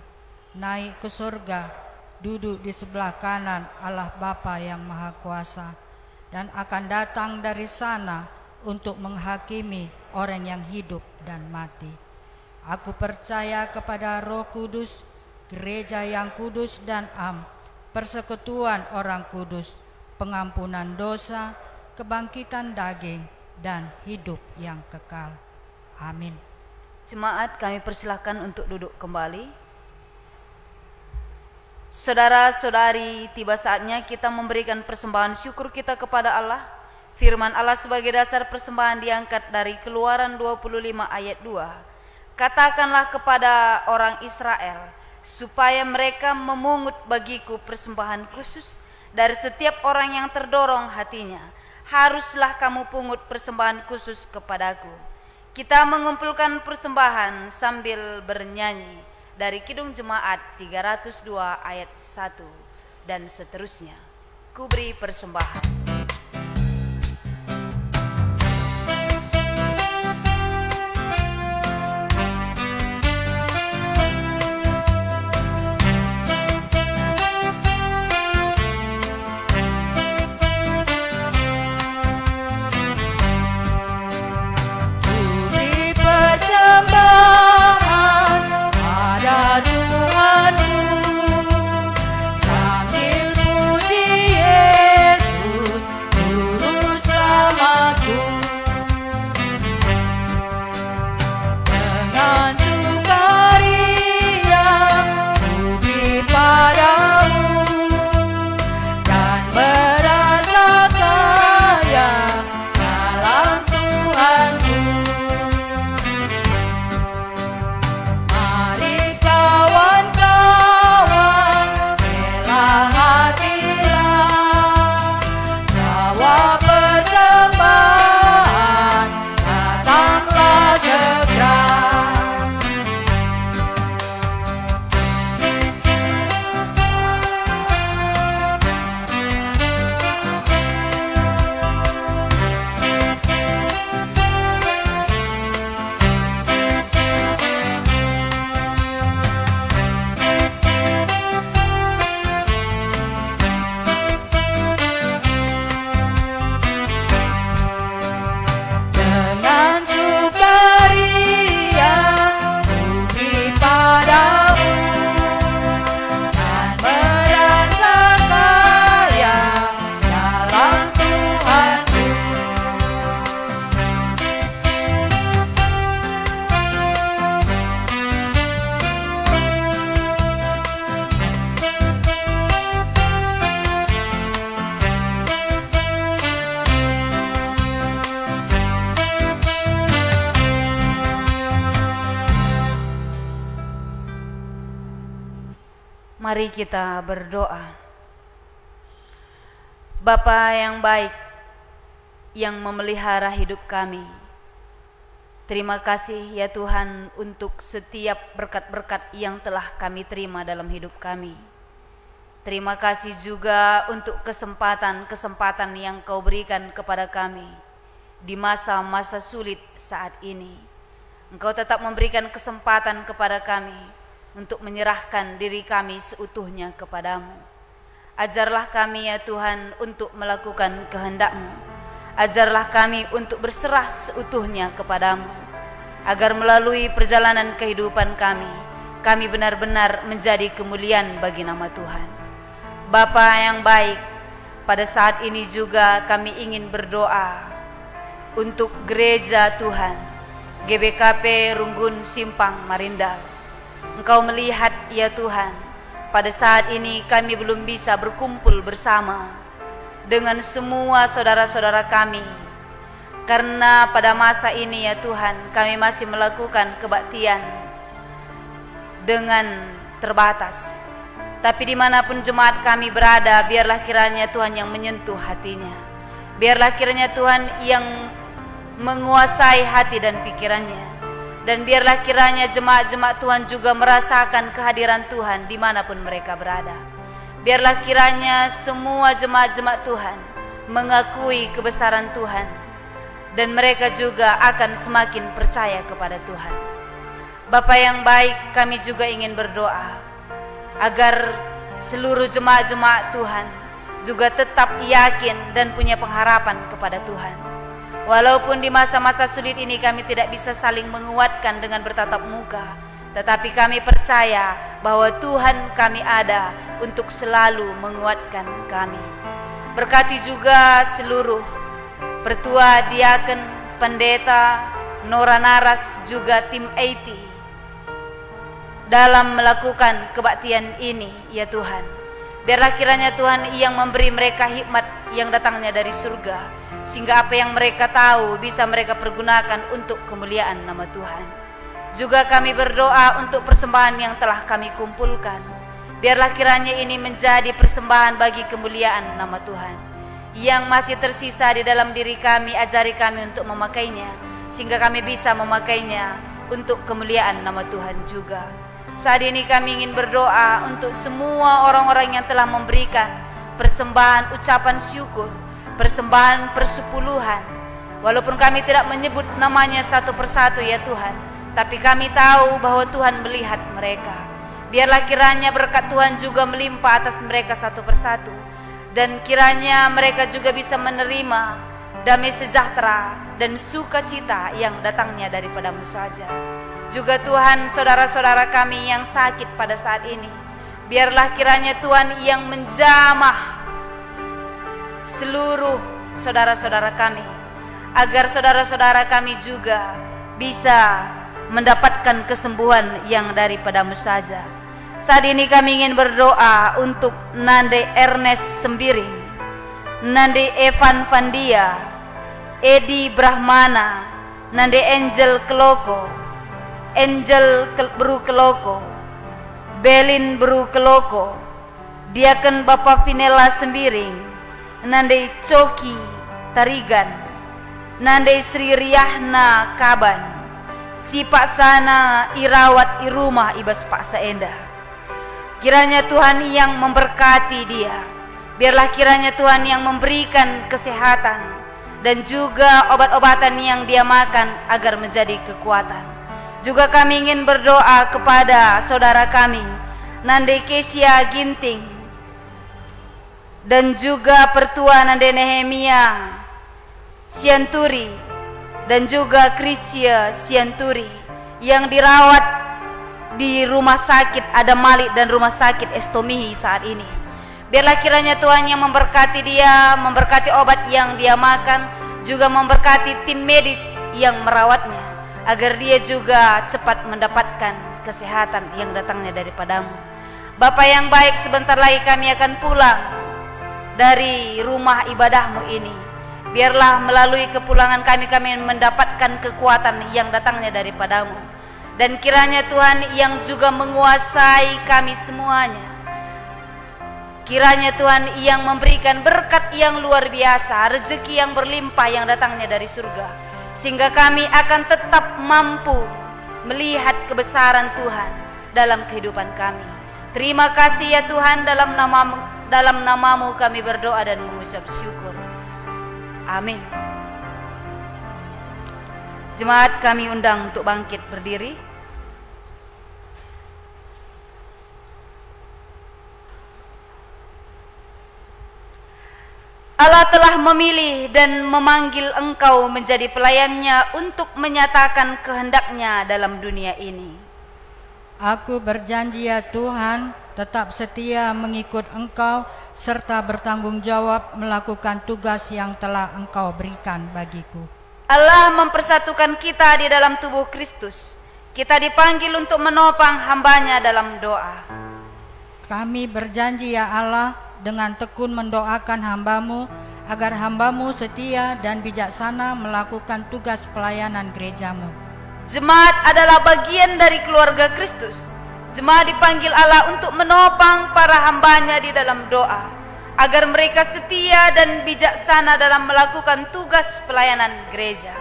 naik ke surga, duduk di sebelah kanan Allah Bapa yang Maha Kuasa, dan akan datang dari sana untuk menghakimi orang yang hidup dan mati. Aku percaya kepada Roh Kudus, gereja yang kudus dan am, persekutuan orang kudus, pengampunan dosa, kebangkitan daging, dan hidup yang kekal. Amin. Jemaat, kami persilahkan untuk duduk kembali. Saudara-saudari, tiba saatnya kita memberikan persembahan syukur kita kepada Allah. Firman Allah sebagai dasar persembahan diangkat dari Keluaran 25 ayat 2. Katakanlah kepada orang Israel, supaya mereka memungut bagiku persembahan khusus dari setiap orang yang terdorong hatinya. Haruslah kamu pungut persembahan khusus kepadaku. Kita mengumpulkan persembahan sambil bernyanyi dari Kidung Jemaat 302 ayat 1 dan seterusnya. Ku beri persembahan. Tuhanku, sambil puji Yesus Mari kita berdoa. Bapa yang baik, yang memelihara hidup kami, terima kasih ya Tuhan untuk setiap berkat-berkat yang telah kami terima dalam hidup kami. Terima kasih juga untuk kesempatan-kesempatan yang Kau berikan kepada kami di masa-masa sulit saat ini. Engkau tetap memberikan kesempatan kepada kami untuk menyerahkan diri kami seutuhnya kepadamu. Ajarlah kami ya Tuhan untuk melakukan kehendak-Mu. Ajarlah kami untuk berserah seutuhnya kepadamu, agar melalui perjalanan kehidupan kami benar-benar menjadi kemuliaan bagi nama Tuhan. Bapa yang baik, pada saat ini juga kami ingin berdoa untuk gereja Tuhan, GBKP Runggun Simpang Marindal. Engkau melihat ya Tuhan, pada saat ini kami belum bisa berkumpul bersama dengan semua saudara-saudara kami, karena pada masa ini ya Tuhan kami masih melakukan kebaktian dengan terbatas. Tapi dimanapun jemaat kami berada, biarlah kiranya Tuhan yang menyentuh hatinya. Biarlah kiranya Tuhan yang menguasai hati dan pikirannya. Dan biarlah kiranya jemaat-jemaat Tuhan juga merasakan kehadiran Tuhan dimanapun mereka berada. Biarlah kiranya semua jemaat-jemaat Tuhan mengakui kebesaran Tuhan, dan mereka juga akan semakin percaya kepada Tuhan. Bapa yang baik, kami juga ingin berdoa agar seluruh jemaat-jemaat Tuhan juga tetap yakin dan punya pengharapan kepada Tuhan. Walaupun di masa-masa sulit ini kami tidak bisa saling menguatkan dengan bertatap muka, tetapi kami percaya bahwa Tuhan kami ada untuk selalu menguatkan kami. Berkati juga seluruh pertua, diaken, pendeta, Nora Naras, juga tim 80 dalam melakukan kebaktian ini ya Tuhan. Biarlah kiranya Tuhan yang memberi mereka hikmat yang datangnya dari surga, sehingga apa yang mereka tahu bisa mereka pergunakan untuk kemuliaan nama Tuhan. Juga kami berdoa untuk persembahan yang telah kami kumpulkan. Biarlah kiranya ini menjadi persembahan bagi kemuliaan nama Tuhan. Yang masih tersisa di dalam diri kami, ajari kami untuk memakainya, sehingga kami bisa memakainya untuk kemuliaan nama Tuhan juga. Saat ini kami ingin berdoa untuk semua orang-orang yang telah memberikan persembahan ucapan syukur, persembahan persepuluhan. Walaupun kami tidak menyebut namanya satu persatu ya Tuhan, tapi kami tahu bahwa Tuhan melihat mereka. Biarlah kiranya berkat Tuhan juga melimpah atas mereka satu persatu, dan kiranya mereka juga bisa menerima damai sejahtera dan sukacita yang datangnya daripada-Mu saja. Juga Tuhan, saudara-saudara kami yang sakit pada saat ini, biarlah kiranya Tuhan yang menjamah seluruh saudara-saudara kami, agar saudara-saudara kami juga bisa mendapatkan kesembuhan yang daripada-Mu saja. Saat ini kami ingin berdoa untuk Nande Ernest Sembiring, Nande Evan Vandia, Edi Brahmana, Nande Angel Keloko, Angel Bru Keloko, Belin Bru Keloko, Diaken Bapak Vinela Sembiring, Nande Coki Tarigan, Nande Sri Riahna Kaban, si Pak Sana Irawat Irumah Ibas Pak Saenda. Kiranya Tuhan yang memberkati dia. Biarlah kiranya Tuhan yang memberikan kesehatan dan juga obat-obatan yang dia makan agar menjadi kekuatan. Juga kami ingin berdoa kepada saudara kami Nande Kesia Ginting, dan juga pertua Nande Nehemia Sianturi, dan juga Krisya Sianturi yang dirawat di rumah sakit Adam Malik dan rumah sakit Estomihi saat ini. Biarlah kiranya Tuhan yang memberkati dia, memberkati obat yang dia makan, juga memberkati tim medis yang merawatnya, agar dia juga cepat mendapatkan kesehatan yang datangnya daripada-Mu. Bapa yang baik, sebentar lagi kami akan pulang dari rumah ibadah-Mu ini. Biarlah melalui kepulangan kami mendapatkan kekuatan yang datangnya daripada-Mu. Dan kiranya Tuhan yang juga menguasai kami semuanya, Kiranya Tuhan yang memberikan berkat yang luar biasa, rezeki yang berlimpah yang datangnya dari surga, sehingga kami akan tetap mampu melihat kebesaran Tuhan dalam kehidupan kami. Terima kasih ya Tuhan, dalam namamu kami berdoa dan mengucap syukur. Amin. Jemaat kami undang untuk bangkit berdiri. Allah telah memilih dan memanggil engkau menjadi pelayannya untuk menyatakan kehendaknya dalam dunia ini. Aku berjanji ya Tuhan, tetap setia mengikut engkau serta bertanggung jawab melakukan tugas yang telah engkau berikan bagiku. Allah mempersatukan kita di dalam tubuh Kristus. Kita dipanggil untuk menopang hambanya dalam doa. Kami berjanji ya Allah, dengan tekun mendoakan hambamu, agar hambamu setia dan bijaksana melakukan tugas pelayanan gerejamu. Jemaat adalah bagian dari keluarga Kristus. Jemaat dipanggil Allah untuk menopang para hambanya di dalam doa, agar mereka setia dan bijaksana dalam melakukan tugas pelayanan gereja.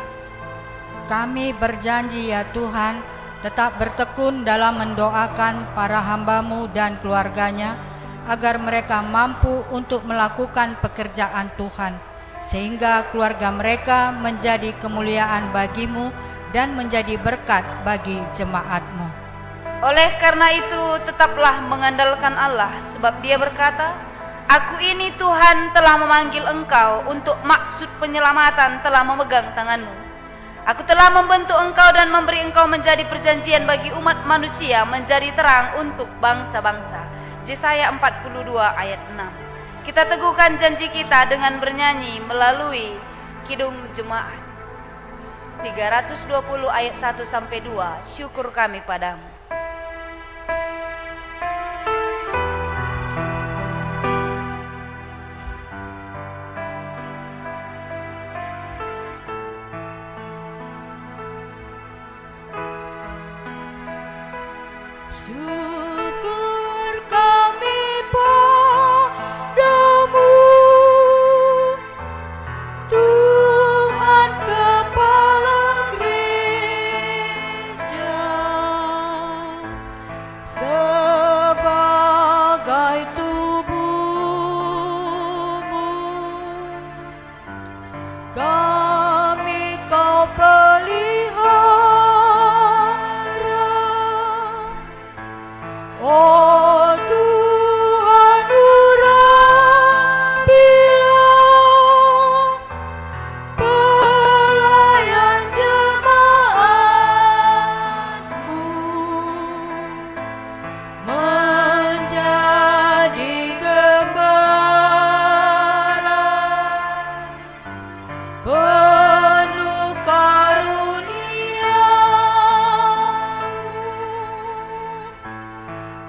Kami berjanji ya Tuhan, tetap bertekun dalam mendoakan para hambamu dan keluarganya, agar mereka mampu untuk melakukan pekerjaan Tuhan, sehingga keluarga mereka menjadi kemuliaan bagimu dan menjadi berkat bagi jemaatmu. Oleh karena itu tetaplah mengandalkan Allah, sebab Dia berkata, Aku ini Tuhan telah memanggil engkau untuk maksud penyelamatan, telah memegang tanganmu. Aku telah membentuk engkau dan memberi engkau menjadi perjanjian bagi umat manusia, menjadi terang untuk bangsa-bangsa. Yesaya 42 ayat 6. Kita teguhkan janji kita dengan bernyanyi melalui Kidung Jemaat 320 ayat 1 sampai 2. Syukur kami padamu. Syukur kami padamu, Tuhan Kepala Gereja, sebagai tubuhmu. Kami kau pelihara, oh Tuhan urapilah pelayan jemaatmu menjadi gembala penuh karunia-Mu.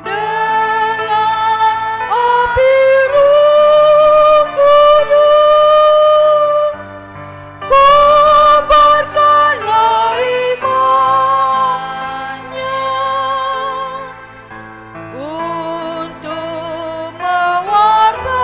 Dengan api Roh Kudus, kobarkanlah imannya untuk mewartakan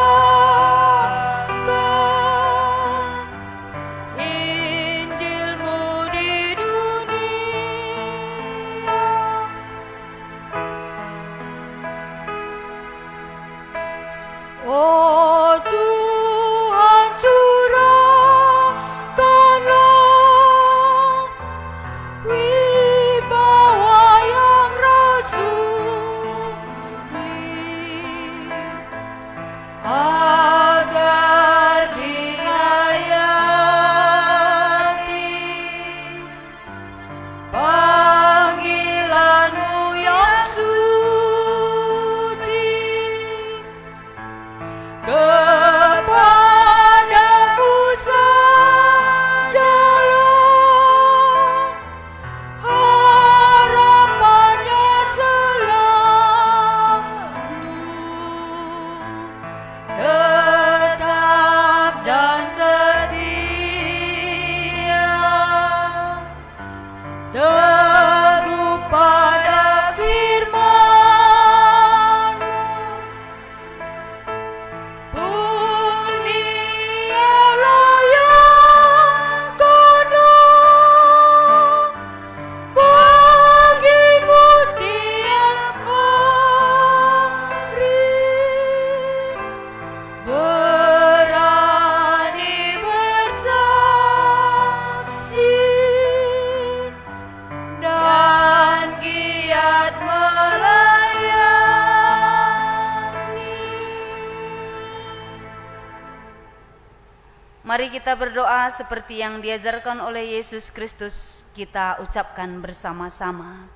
Mari kita berdoa seperti yang diajarkan oleh Yesus Kristus. Kita ucapkan bersama-sama.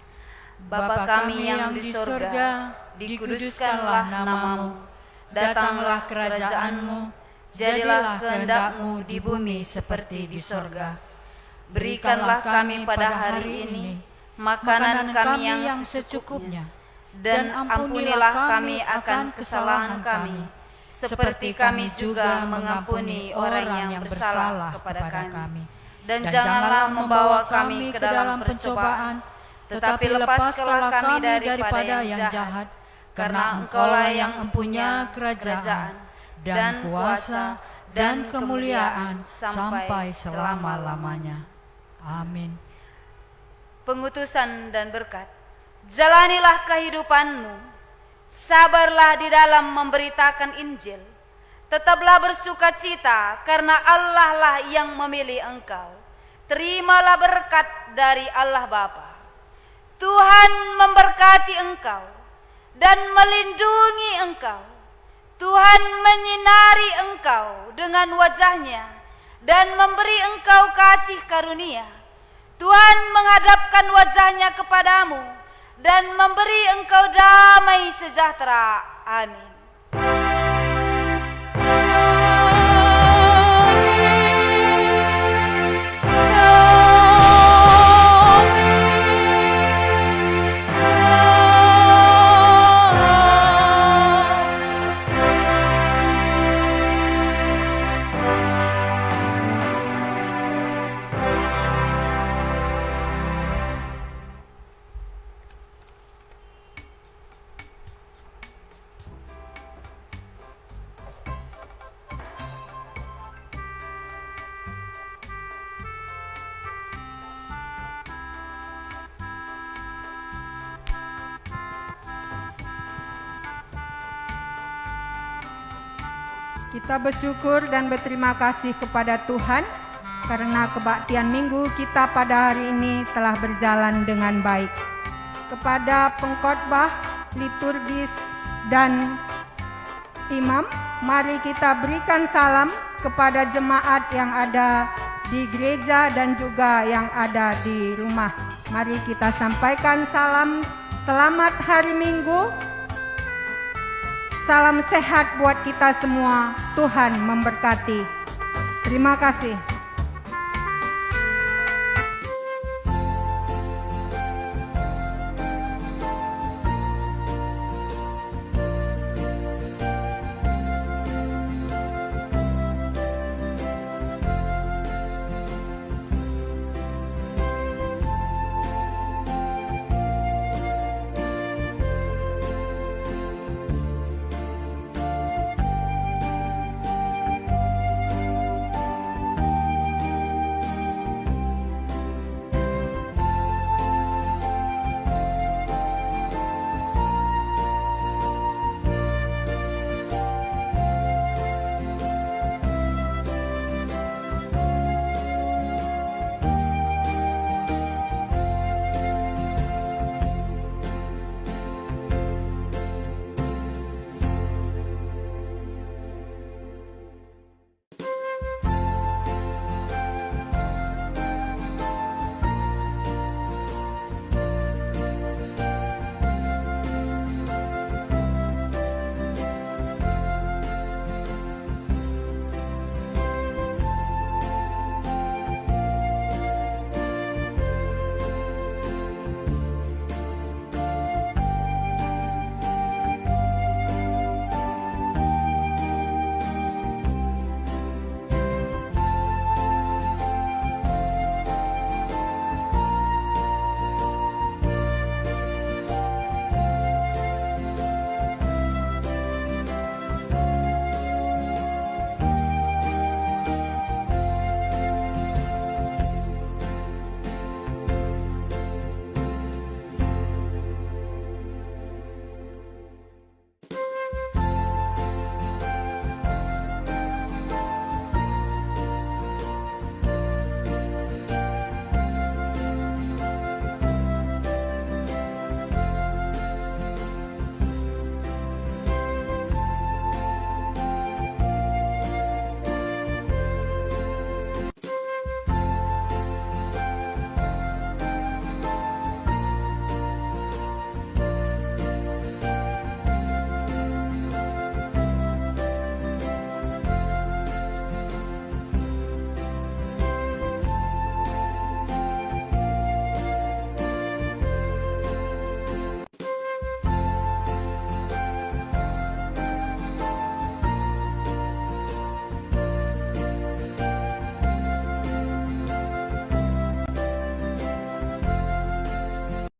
Bapa kami yang di sorga, dikuduskanlah namamu. Datanglah kerajaanmu, jadilah kehendak-Mu di bumi seperti di sorga. Berikanlah kami pada hari ini makanan kami yang secukupnya, dan ampunilah kami akan kesalahan kami, seperti kami juga mengampuni orang yang bersalah kepada kami. Dan janganlah membawa kami ke dalam pencobaan, tetapi lepaskanlah kami daripada yang jahat, karena Engkaulah yang mempunyai kerajaan dan kuasa dan kemuliaan sampai selama-lamanya. Amin. Pengutusan dan berkat. Jalanilah kehidupanmu, sabarlah di dalam memberitakan Injil. Tetaplah bersukacita karena Allah lah yang memilih engkau. Terimalah berkat dari Allah Bapa. Tuhan memberkati engkau dan melindungi engkau. Tuhan menyinari engkau dengan wajah-Nya dan memberi engkau kasih karunia. Tuhan menghadapkan wajah-Nya kepadamu dan memberi engkau damai sejahtera. Amin. Kita bersyukur dan berterima kasih kepada Tuhan karena kebaktian minggu kita pada hari ini telah berjalan dengan baik. Kepada pengkhotbah, liturgis, dan imam, mari kita berikan salam kepada jemaat yang ada di gereja dan juga yang ada di rumah. Mari kita sampaikan salam selamat hari Minggu. Salam sehat buat kita semua. Tuhan memberkati. Terima kasih.